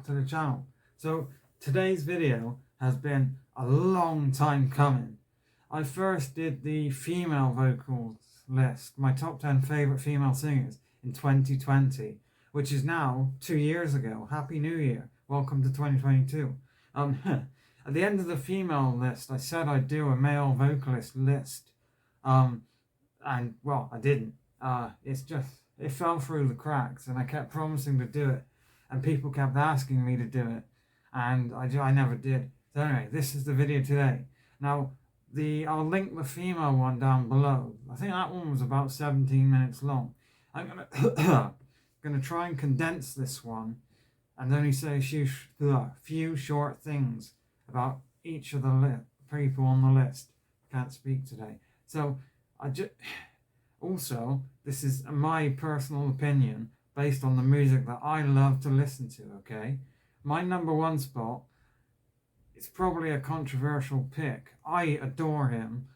back to the channel. So today's video has been a long time coming. I first did the female vocals list, my top 10 favourite female singers in 2020, which is now 2 years ago. Happy New Year. Welcome to 2022. At the end of the female list, I said I'd do a male vocalist list. And well, I didn't. It fell through the cracks, and I kept promising to do it, and people kept asking me to do it, and I never did. So anyway, this is the video today. Now, I'll link the female one down below. I think that one was about 17 minutes long. I'm gonna try and condense this one, and only say a few short things about each of the people on the list. Can't speak today. So also, this is my personal opinion based on the music that I love to listen to, okay? My number one spot is probably a controversial pick. I adore him,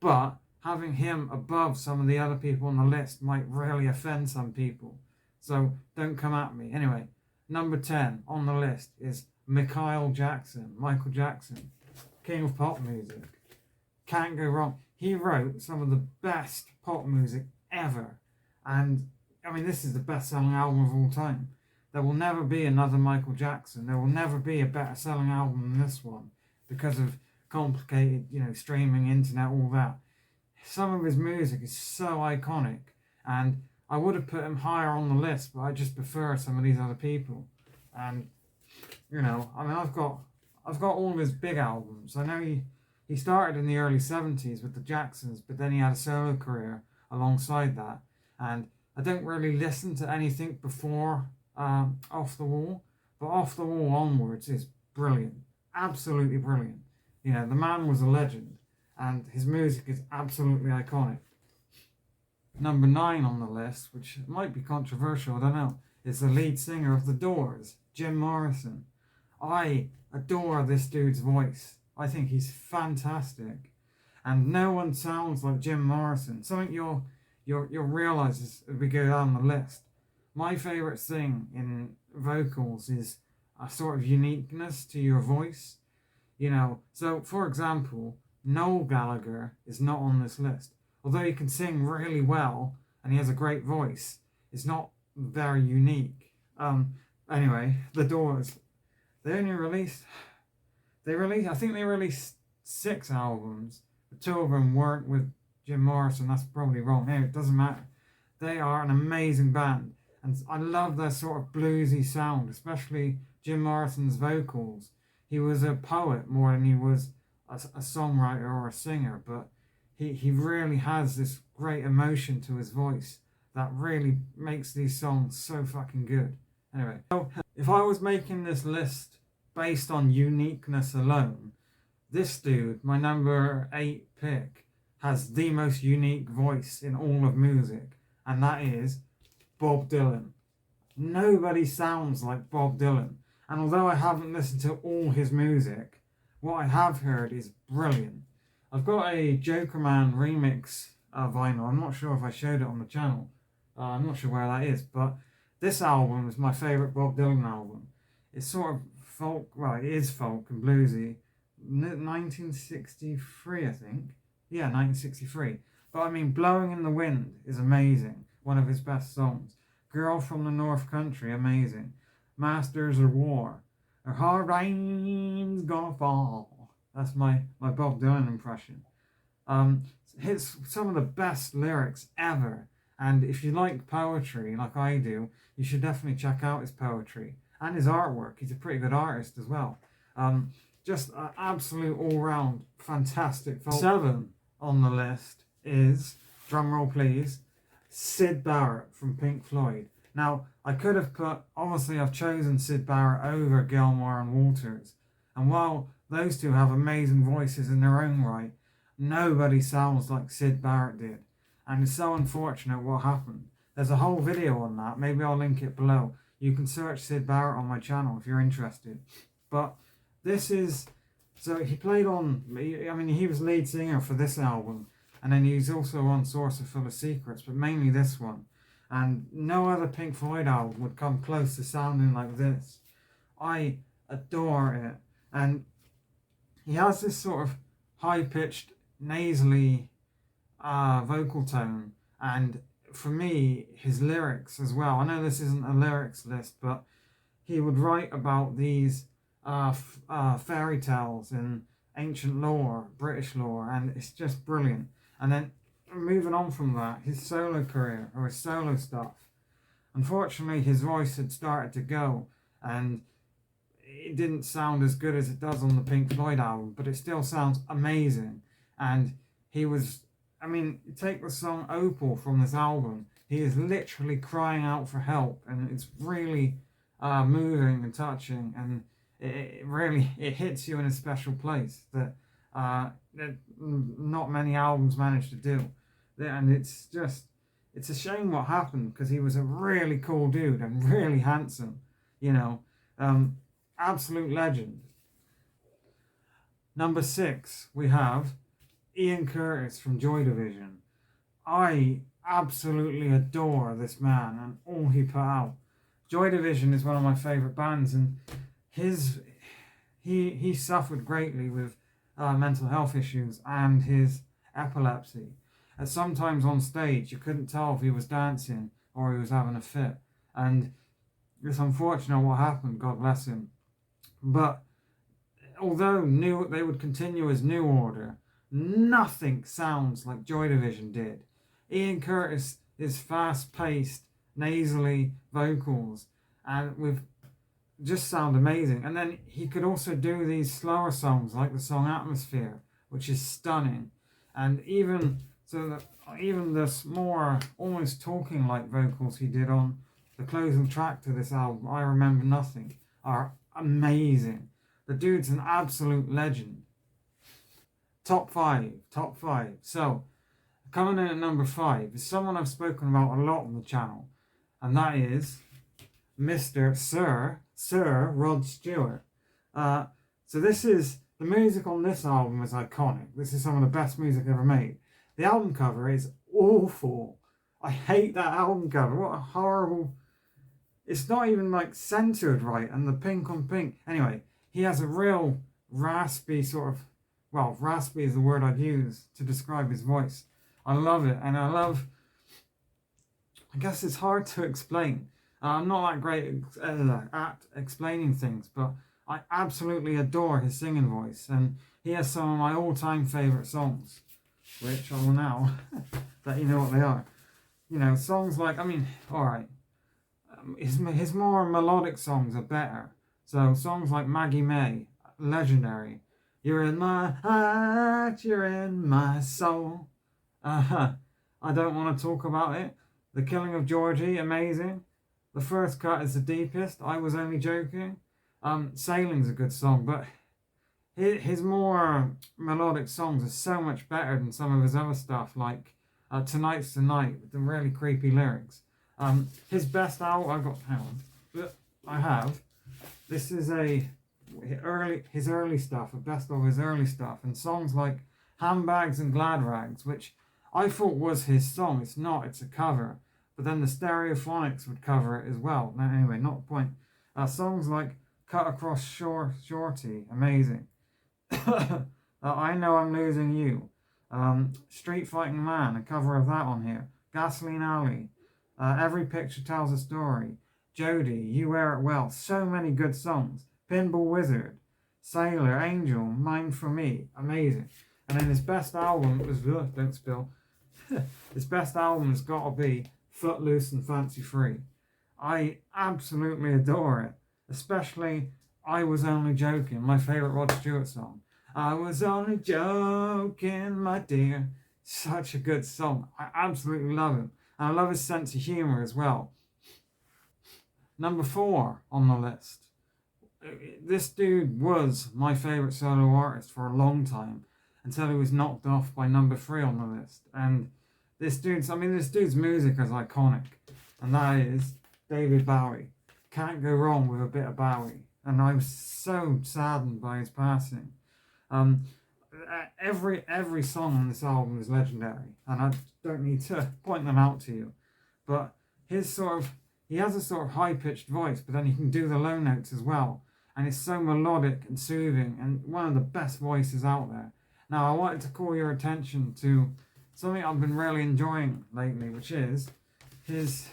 but having him above some of the other people on the list might really offend some people. So don't come at me. Anyway, number 10 on the list is Michael Jackson, king of pop music. Can't go wrong. He wrote some of the best pop music ever. And, I mean, this is the best-selling album of all time. There will never be another Michael Jackson. There will never be a better-selling album than this one because of complicated, streaming, internet, all that. Some of his music is so iconic. And I would have put him higher on the list, but I just prefer some of these other people. And, I've got all of his big albums. I know he started in the early 70s with the Jacksons, but then he had a solo career alongside that. And I don't really listen to anything before Off the Wall, but Off the Wall onwards is brilliant. Absolutely brilliant. The man was a legend, and his music is absolutely iconic. Number 9 on the list, which might be controversial, I don't know, is the lead singer of The Doors, Jim Morrison. I adore this dude's voice. I think he's fantastic, and no one sounds like Jim Morrison. Something you'll realise as we go down the list. My favourite thing in vocals is a sort of uniqueness to your voice. So for example, Noel Gallagher is not on this list. Although he can sing really well and he has a great voice, it's not very unique. Anyway, The Doors. I think they released 6 albums, but 2 of them weren't with Jim Morrison. That's probably wrong. Anyway, it doesn't matter. They are an amazing band, and I love their sort of bluesy sound, especially Jim Morrison's vocals. He was a poet more than he was a songwriter or a singer, but he really has this great emotion to his voice that really makes these songs so fucking good. Anyway, so if I was making this list based on uniqueness alone, this dude, my number 8 pick, has the most unique voice in all of music, and that is Bob Dylan. Nobody sounds like Bob Dylan, and although I haven't listened to all his music, what I have heard is brilliant. I've got a Jokerman remix vinyl. I'm not sure if I showed it on the channel. I'm not sure where that is, but this album is my favourite Bob Dylan album. It's sort of folk, well, it is folk and bluesy. 1963, I think. Yeah, 1963. But I mean, Blowing in the Wind is amazing. One of his best songs. Girl from the North Country, amazing. Masters of War. A hard rain's gonna fall. That's my Bob Dylan impression. It's some of the best lyrics ever. And if you like poetry, like I do, you should definitely check out his poetry. And his artwork. He's a pretty good artist as well. Just an absolute all-round fantastic folk. 7 on the list is, drumroll please, Syd Barrett from Pink Floyd. Now, I could have obviously I've chosen Syd Barrett over Gilmour and Walters. And while those two have amazing voices in their own right, nobody sounds like Syd Barrett did. And it's so unfortunate what happened. There's a whole video on that. Maybe I'll link it below. You can search Syd Barrett on my channel if you're interested. But this is... So he played on... he was lead singer for this album. And then he's also on Saucer Full of Secrets, but mainly this one. And no other Pink Floyd album would come close to sounding like this. I adore it. And he has this sort of high-pitched, nasally vocal tone, and for me, his lyrics as well. I know this isn't a lyrics list, but he would write about these fairy tales in ancient lore, British lore, and it's just brilliant. And then moving on from that, his solo career or his solo stuff. Unfortunately, his voice had started to go, and it didn't sound as good as it does on the Pink Floyd album, but it still sounds amazing. And he was, I mean, take the song Opal from this album. He is literally crying out for help, and it's really moving and touching, and it really hits you in a special place that not many albums manage to do. And it's a shame what happened, because he was a really cool dude and really handsome, you know. Absolute legend. Number 6, we have Ian Curtis from Joy Division. I absolutely adore this man and all he put out. Joy Division is one of my favourite bands, and he suffered greatly with mental health issues and his epilepsy. And sometimes on stage you couldn't tell if he was dancing or he was having a fit, and it's unfortunate what happened, God bless him. But although they would continue as New Order, nothing sounds like Joy Division did. Ian Curtis is fast-paced, nasally vocals, and with just sound amazing. And then he could also do these slower songs like the song Atmosphere, which is stunning. And even the more almost talking like vocals he did on the closing track to this album, I Remember Nothing, are amazing. The dude's an absolute legend. Top five. So, coming in at number 5 is someone I've spoken about a lot on the channel, and that is Mr. Sir Rod Stewart. So this is, the music on this album is iconic. This is some of the best music ever made. The album cover is awful. I hate that album cover. What a horrible... It's not even like centered right, and the pink on pink. Anyway, he has a real raspy sort of... Well, raspy is the word I'd use to describe his voice. I love it, and I guess it's hard to explain. I'm not that great at explaining things, but I absolutely adore his singing voice, and he has some of my all-time favourite songs, which I will now let you know what they are. You know, songs like, I mean, alright, his more melodic songs are better. So songs like Maggie May, legendary. You're in my heart, you're in my soul. I don't want to talk about it. The Killing of Georgie, amazing. The First Cut is the deepest. I Was Only Joking. Sailing's a good song, but his more melodic songs are so much better than some of his other stuff, like Tonight's the Night, with the really creepy lyrics. His best album, I have. This is his early stuff, a best of his early stuff, and songs like Handbags and Glad Rags, which I thought was his song. It's not, it's a cover. But then the Stereophonics would cover it as well. No, anyway, not the point. Songs like Cut Across Shorty, amazing. I Know I'm Losing You. Street Fighting Man, a cover of that on here. Gasoline Alley. Every Picture Tells a Story. Jody, You Wear It Well. So many good songs. Pinball Wizard. Sailor, Angel, Mine for Me. Amazing. And then his best album was, don't spill. His best album has got to be Footloose and Fancy Free. I absolutely adore it. Especially I Was Only Joking, my favourite Rod Stewart song. I was only joking, my dear. Such a good song. I absolutely love him. And I love his sense of humour as well. Number 4 on the list. This dude was my favourite solo artist for a long time, until he was knocked off by number 3 on the list. And this dude's music is iconic, and that is David Bowie. Can't go wrong with a bit of Bowie. And I was so saddened by his passing. Every song on this album is legendary, and I don't need to point them out to you. But he has a sort of high-pitched voice, but then he can do the low notes as well. and it's so melodic and soothing, and one of the best voices out there. Now, I wanted to call your attention to something I've been really enjoying lately, which is his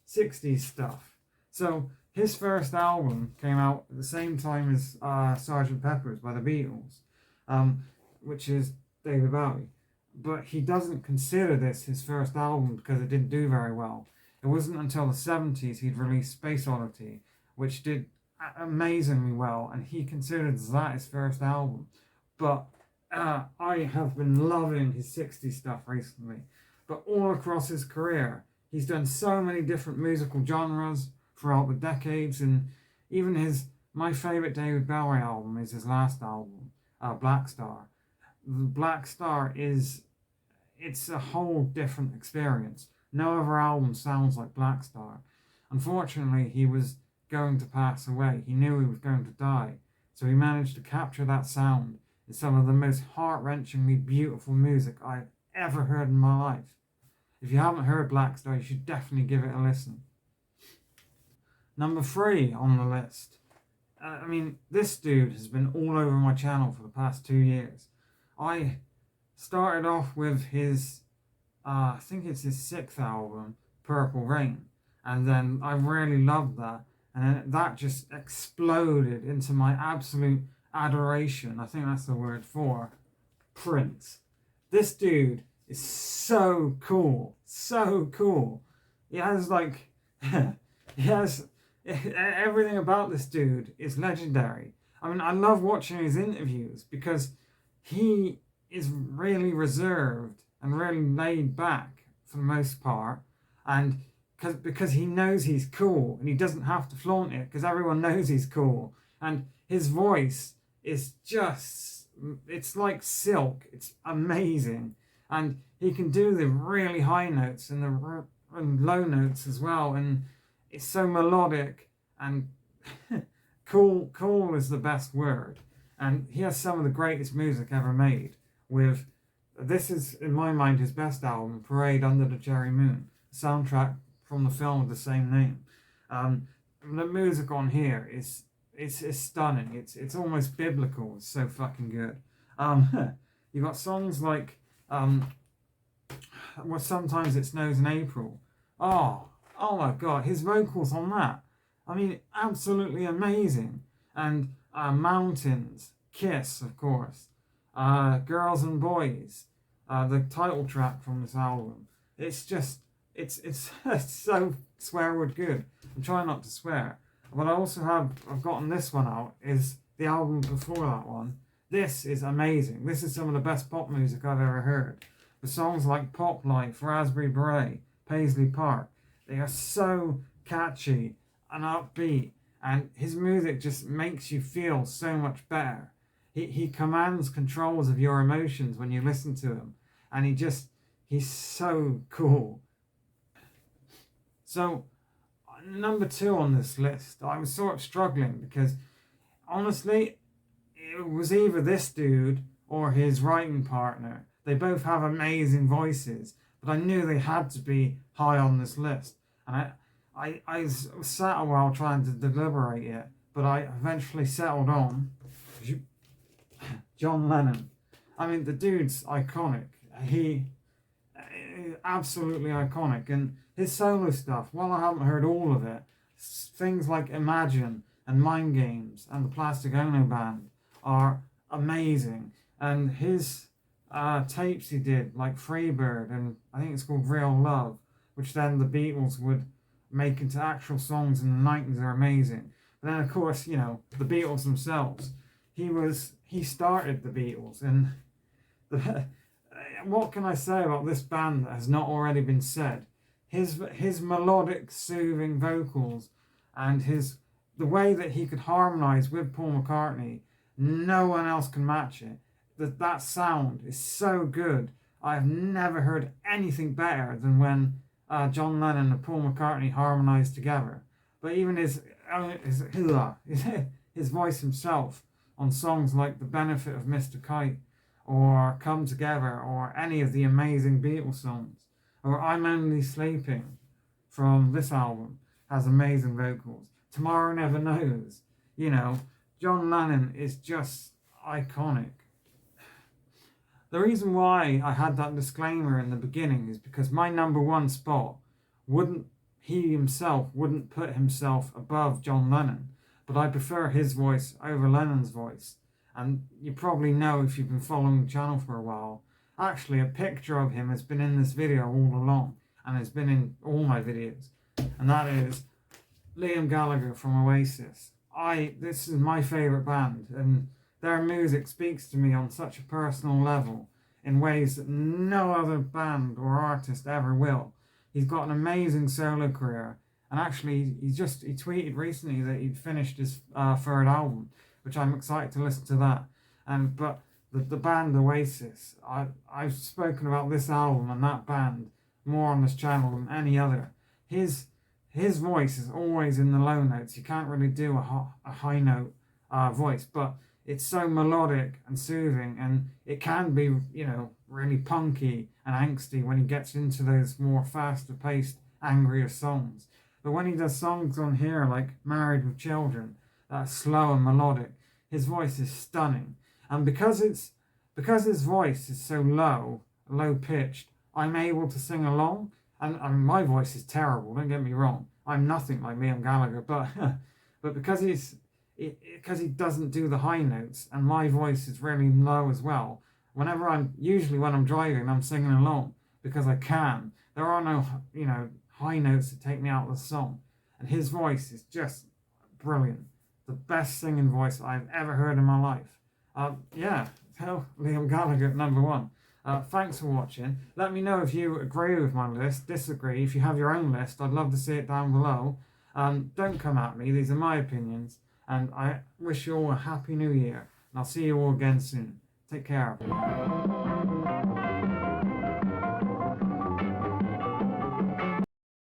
60s stuff. So his first album came out at the same time as Sgt. Pepper's by the Beatles, which is David Bowie. But he doesn't consider this his first album because it didn't do very well. It wasn't until the 70s he'd released Space Oddity, which did amazingly well, and he considered that his first album. But I have been loving his 60s stuff recently. But all across his career, he's done so many different musical genres throughout the decades, and even my favourite David Bowie album is his last album, Black Star. Black Star it's a whole different experience. No other album sounds like Black Star. Unfortunately, he was going to pass away. He knew he was going to die. So he managed to capture that sound in some of the most heart-wrenchingly beautiful music I've ever heard in my life. If you haven't heard Black Star, you should definitely give it a listen. Number 3 on the list. This dude has been all over my channel for the past 2 years. I started off with his, I think it's his 6th album, Purple Rain. And then I really loved that. And then that just exploded into my absolute adoration, I think that's the word, for Prince. This dude is so cool. So cool. He has everything about this dude is legendary. I love watching his interviews because he is really reserved and really laid back for the most part, and because he knows he's cool and he doesn't have to flaunt it because everyone knows he's cool, and his voice is it's like silk. It's amazing, and he can do the really high notes and the low notes as well, and it's so melodic and cool is the best word. And he has some of the greatest music ever made. This is, in my mind, his best album, Parade Under the Cherry Moon, soundtrack from the film with the same name. The music on here is stunning. It's almost biblical. It's so fucking good. You got songs like Sometimes It Snows in April. Oh my god, his vocals on that. Absolutely amazing. And Mountains, Kiss, of course. Girls and Boys, the title track from this album. It's so swear word good. I'm trying not to swear. But I've gotten this one out, is the album before that one. This is amazing. This is some of the best pop music I've ever heard. The songs like Pop Life, Raspberry Beret, Paisley Park, they are so catchy and upbeat, and his music just makes you feel so much better. He commands controls of your emotions when you listen to him, and he's so cool. So, number 2 on this list, I was sort of struggling because, honestly, it was either this dude or his writing partner. They both have amazing voices, but I knew they had to be high on this list. And I sat a while trying to deliberate it, but I eventually settled on John Lennon. The dude's iconic. He absolutely iconic, and his solo stuff, while I haven't heard all of it, things like Imagine and Mind Games and the Plastic Ono Band are amazing, and his tapes he did, like Freebird, and I think it's called Real Love, which then the Beatles would make into actual songs in the 90s, are amazing. But then of course, the Beatles themselves, he started the Beatles, and what can I say about this band that has not already been said? His melodic, soothing vocals, and the way that he could harmonise with Paul McCartney, no one else can match it. That sound is so good. I've never heard anything better than when John Lennon and Paul McCartney harmonised together. But even his voice himself on songs like The Benefit of Mr. Kite, or Come Together, or any of the amazing Beatles songs, or I'm Only Sleeping from this album, has amazing vocals. Tomorrow Never Knows. You know, John Lennon is just iconic. The reason why I had that disclaimer in the beginning is because my number one spot he himself wouldn't put himself above John Lennon, but I prefer his voice over Lennon's voice. And you probably know if you've been following the channel for a while, actually a picture of him has been in this video all along, and has been in all my videos, and that is Liam Gallagher from Oasis. This is my favourite band, and their music speaks to me on such a personal level in ways that no other band or artist ever will. He's got an amazing solo career, and actually he tweeted recently that he'd finished his third album, which I'm excited to listen to that. But the band Oasis, I've spoken about this album and that band more on this channel than any other. His voice is always in the low notes. You can't really do a high note voice, but it's so melodic and soothing, and it can be, really punky and angsty when he gets into those more faster paced, angrier songs. But when he does songs on here like Married with Children, that's slow and melodic, his voice is stunning. And because his voice is so low pitched, I'm able to sing along. And my voice is terrible, don't get me wrong. I'm nothing like Liam Gallagher, but because he doesn't do the high notes, and my voice is really low as well, usually when I'm driving, I'm singing along because I can. There are no, high notes to take me out of the song. And his voice is just brilliant. The best singing voice I've ever heard in my life. Liam Gallagher at number one. Thanks for watching. Let me know if you agree with my list, disagree. If you have your own list, I'd love to see it down below. Don't come at me. These are my opinions. And I wish you all a happy new year. And I'll see you all again soon. Take care, everyone.